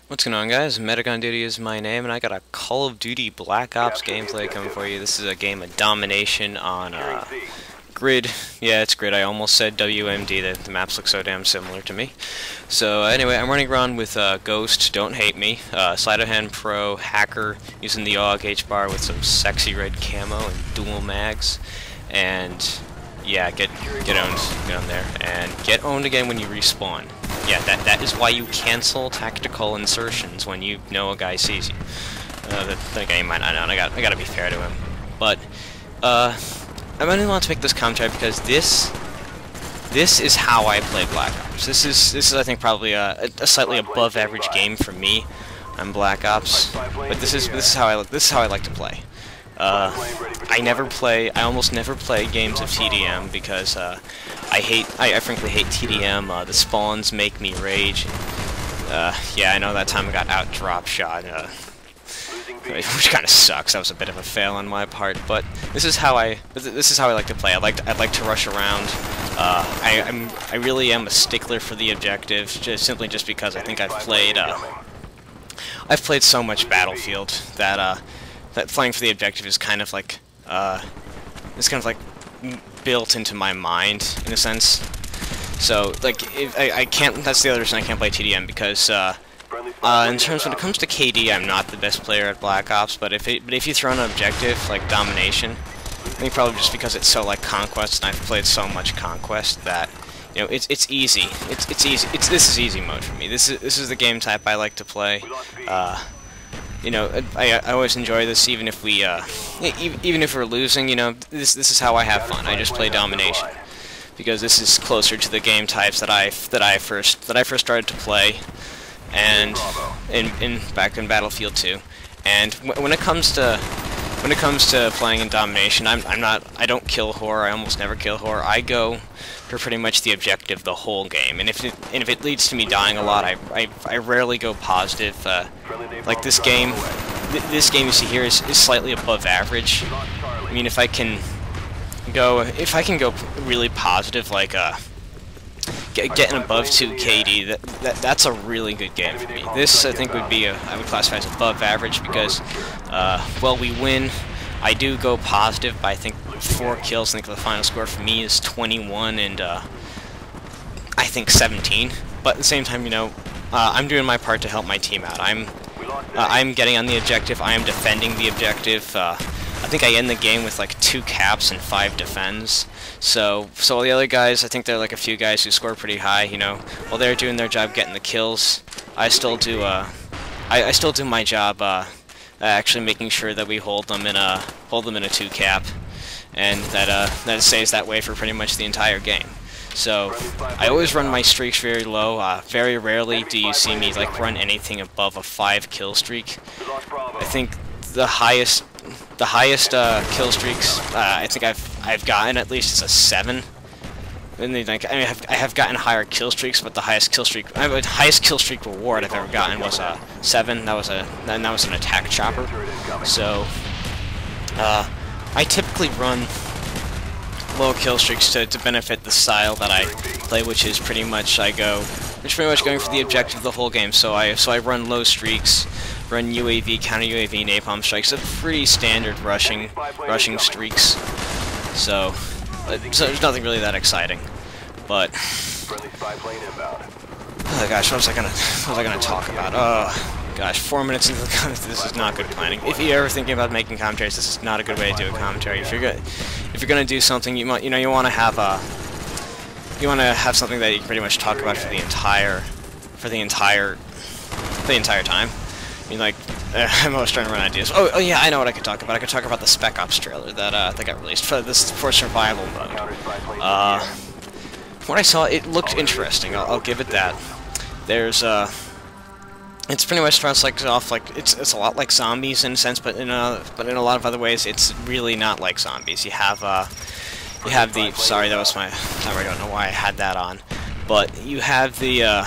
What's going on, guys? MedicOnDuty is my name, and I got a Call of Duty Black Ops gameplay coming for you. This is a game of domination on grid. Yeah, it's grid. I almost said WMD. The maps look so damn similar to me. So anyway, I'm running around with Ghost. Don't hate me. Sleight of hand pro hacker using the AUG H-bar with some sexy red camo and dual mags. And yeah, get on there, and get owned again when you respawn. Yeah, that is why you cancel tactical insertions when you know a guy sees you. Then again, he might not know, and I gotta be fair to him. But I really want to make this commentary because this is how I play Black Ops. This is I think probably a slightly above average game for me on Black Ops, but this is how I like to play. I almost never play games of TDM because I frankly hate TDM. The spawns make me rage. Yeah, I know that time I got out drop shot, which kind of sucks. That was a bit of a fail on my part, but this is how I like to play. I'd like to rush around. I really am a stickler for the objective, simply because I think I've played so much Battlefield that that playing for the objective is kind of like built into my mind in a sense. So like I can't. That's the other reason I can't play TDM, because in terms when it comes to KD, I'm not the best player at Black Ops. But if you throw an objective like domination, I think probably just because it's so like Conquest, and I've played so much Conquest that it's easy. This is easy mode for me. This is the game type I like to play. I always enjoy this, even if we're losing. This is how I have fun. I just play domination because this is closer to the game types that I first started to play, and back in Battlefield 2. And when it comes to playing in domination, I don't kill whore. I almost never kill whore. I go for pretty much the objective the whole game, and if it leads to me dying a lot, I rarely go positive. Like this game you see here is slightly above average. I mean, if I can go really positive, like getting above 2 KD, that's a really good game for me. This I think I would classify as above average because well, we win. I do go positive by I think 4 kills. I think the final score for me is 21 and I think 17. But at the same time, I'm doing my part to help my team out. I'm getting on the objective. I am defending the objective. I think I end the game with like 2 caps and 5 defends. So all the other guys, I think there are like a few guys who score pretty high. While they're doing their job getting the kills, I still do my job actually making sure that we hold them in a 2 cap, and that it stays that way for pretty much the entire game. So I always run my streaks very low. Very rarely do you see me like run anything above a 5 kill streak. I think the highest kill streaks I think I've gotten at least is a 7. And then, like, I have gotten higher kill streaks, but the highest kill streak reward I've ever gotten was a 7. That was an attack chopper. So I typically run low kill streaks to benefit the style that I play, which is pretty much going for the objective the whole game. So I run low streaks, run UAV, counter UAV, napalm strikes. They're pretty standard rushing streaks. So there's nothing really that exciting. But oh gosh, what was I gonna talk about? Oh gosh, 4 minutes into the commentary. This is not good planning. If you're ever thinking about making commentaries, this is not a good way to do a commentary. If you're gonna do something, you want to have something that you can pretty much talk about for the entire time. I mean, like, I'm always trying to run ideas. Oh yeah, I know what I could talk about. I could talk about the Spec Ops trailer that got released for Survival mode. What I saw, it looked interesting. I'll give it that. There's it's pretty much starts off like it's a lot like zombies in a sense, but in a lot of other ways, it's really not like zombies. You have the sorry, that was my timer. I don't know why I had that on, but you have the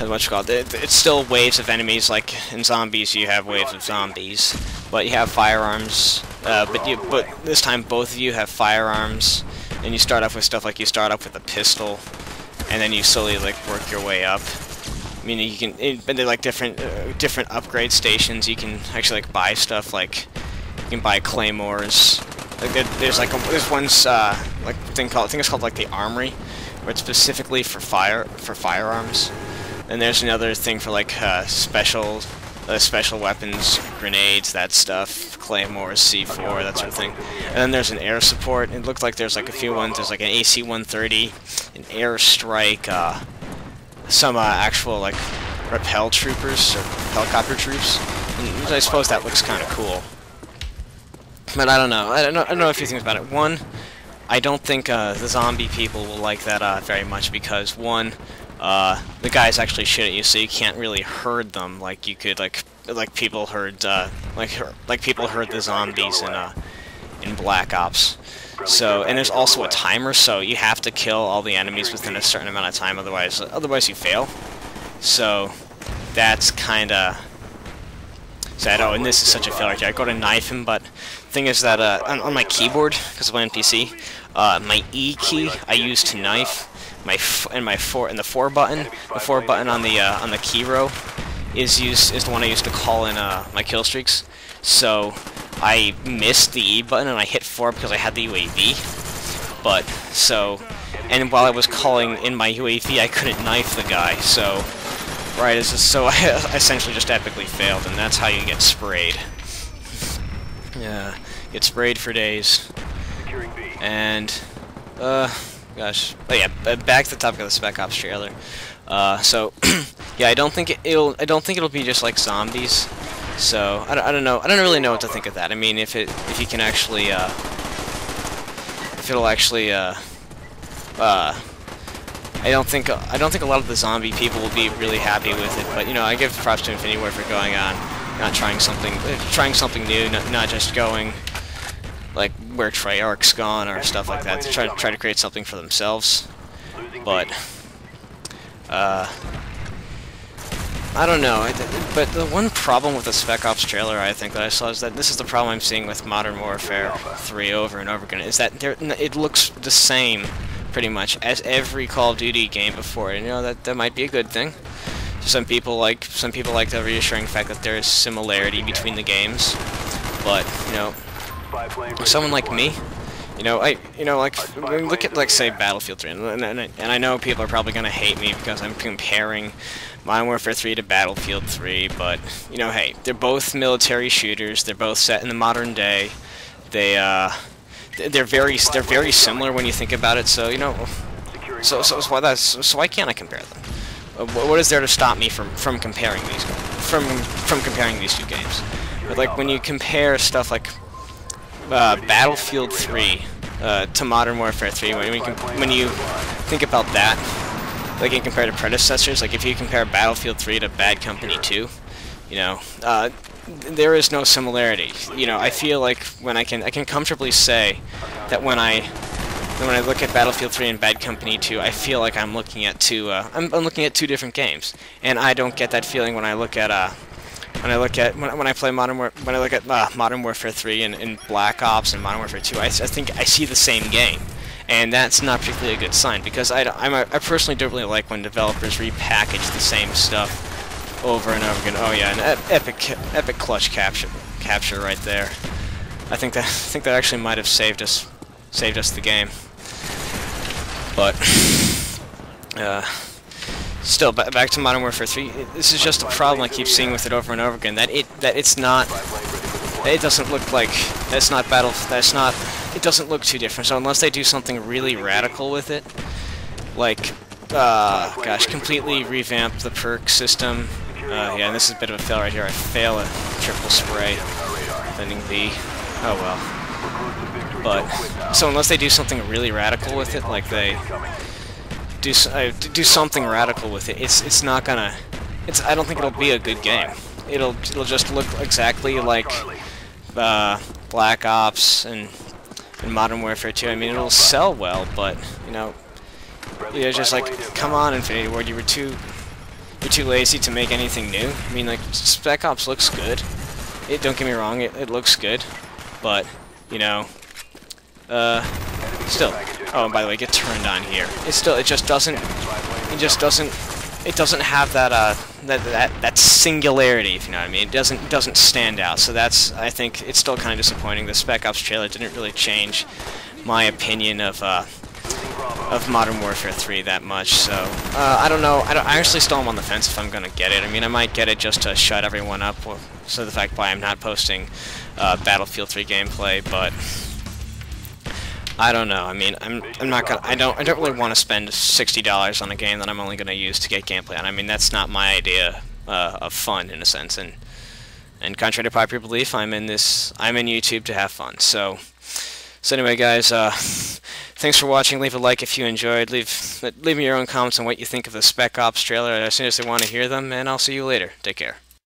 what's it called? It's still waves of enemies. Like in zombies, you have waves of zombies, but you have firearms. But this time, both of you have firearms, and you start off with stuff like you start off with a pistol, and then you slowly like work your way up. I mean, you can, but they're like different upgrade stations. You can actually like buy stuff, like you can buy claymores. Like there's one's like thing called, I think it's called like the armory, where it's specifically for firearms. And there's another thing for like special weapons, grenades, that stuff, claymores, C4, that sort of thing. And then there's an air support. It looked like there's like a few ones. There's like an AC-130, an airstrike, some actual like repel troopers or helicopter troops. And I suppose that looks kind of cool. But I don't know. I don't know a few things about it. One, I don't think the zombie people will like that very much because one, the guys actually shoot at you, so you can't really herd them like you could like people herd like people herd the zombies in Black Ops. So, and there's also a timer, so you have to kill all the enemies within a certain amount of time, otherwise you fail. So that's kind of sad. Oh, and this is such a failure here. I go to knife him, but the thing is that on my keyboard, because I'm on PC, my E key I use to knife. The 4 button on the key row is the one I use to call in my kill streaks. So I missed the E button and I hit 4 because I had the UAV. But and while I was calling in my UAV, I couldn't knife the guy. So I essentially just epically failed, and that's how you get sprayed. Yeah, get sprayed for days. And gosh, but yeah, back to the topic of the Spec Ops trailer. So yeah, I don't think it'll be just like zombies. So I don't know. I don't really know what to think of that. I mean, if you can actually if it'll actually I don't think a lot of the zombie people will be really happy with it. But you know, I give props to Infinity Ward for going on, not trying something new, not just going like where Treyarch's gone or stuff like that, to try to create something for themselves. But I don't know. But the one problem with the Spec Ops trailer, I think, that I saw is that this is the problem I'm seeing with Modern Warfare 3 over and over again, is that it looks the same pretty much as every Call of Duty game before it. And you know, that might be a good thing. Some people like the reassuring fact that there is similarity between the games. But you know, someone like me, like look at, like, say, Battlefield 3, and I know people are probably gonna hate me because I'm comparing Modern Warfare 3 to Battlefield 3, but you know, hey, they're both military shooters. They're both set in the modern day. They're very similar when you think about it. So you know, so why can't I compare them? What is there to stop me from comparing these comparing these two games? But like when you compare stuff like Battlefield 3 to Modern Warfare 3, when you think about that, like in compared to predecessors, like if you compare Battlefield 3 to Bad Company 2, you know, there is no similarity. You know, I feel like when I can comfortably say that when I look at Battlefield 3 and Bad Company 2, I feel like I'm looking at two different games, and I don't get that feeling when I look at Modern Warfare 3 and Black Ops and Modern Warfare 2. I think I see the same game, and that's not particularly a good sign, because I personally don't really like when developers repackage the same stuff over and over again. Oh yeah, an epic clutch capture right there. I think that actually might have saved us the game. But still, back to Modern Warfare 3. This is just a problem I keep seeing with it over and over again. It doesn't look like it doesn't look too different. So unless they do something really radical with it, like gosh, completely revamp the perk system. Yeah, and this is a bit of a fail right here. I fail a triple spray, defending B. Oh well. But so unless they do something really radical with it, like they do something radical with it, it's not gonna. I don't think it'll be a good game. It'll just look exactly like Black Ops and Modern Warfare 2. I mean, it'll sell well, but you know, you're just like, come on, Infinity Ward, you're too lazy to make anything new. I mean, like, Spec Ops looks good. Don't get me wrong, it looks good, but you know, still. Oh, and by the way, get turned on here. It just doesn't it doesn't have that singularity, if you know what I mean. It doesn't stand out. So that's, I think it's still kind of disappointing. The Spec Ops trailer didn't really change my opinion of Modern Warfare 3 that much. So I don't know. I actually still am on the fence if I'm gonna get it. I mean, I might get it just to shut everyone up. So the fact why I'm not posting Battlefield 3 gameplay, but I don't know. I mean, I'm not gonna. I don't really want to spend $60 on a game that I'm only gonna use to get gameplay on. I mean, that's not my idea of fun in a sense. And contrary to popular belief, I'm in YouTube to have fun. So anyway, guys, thanks for watching. Leave a like if you enjoyed. Leave me your own comments on what you think of the Spec Ops trailer as soon as they want to hear them. And I'll see you later. Take care.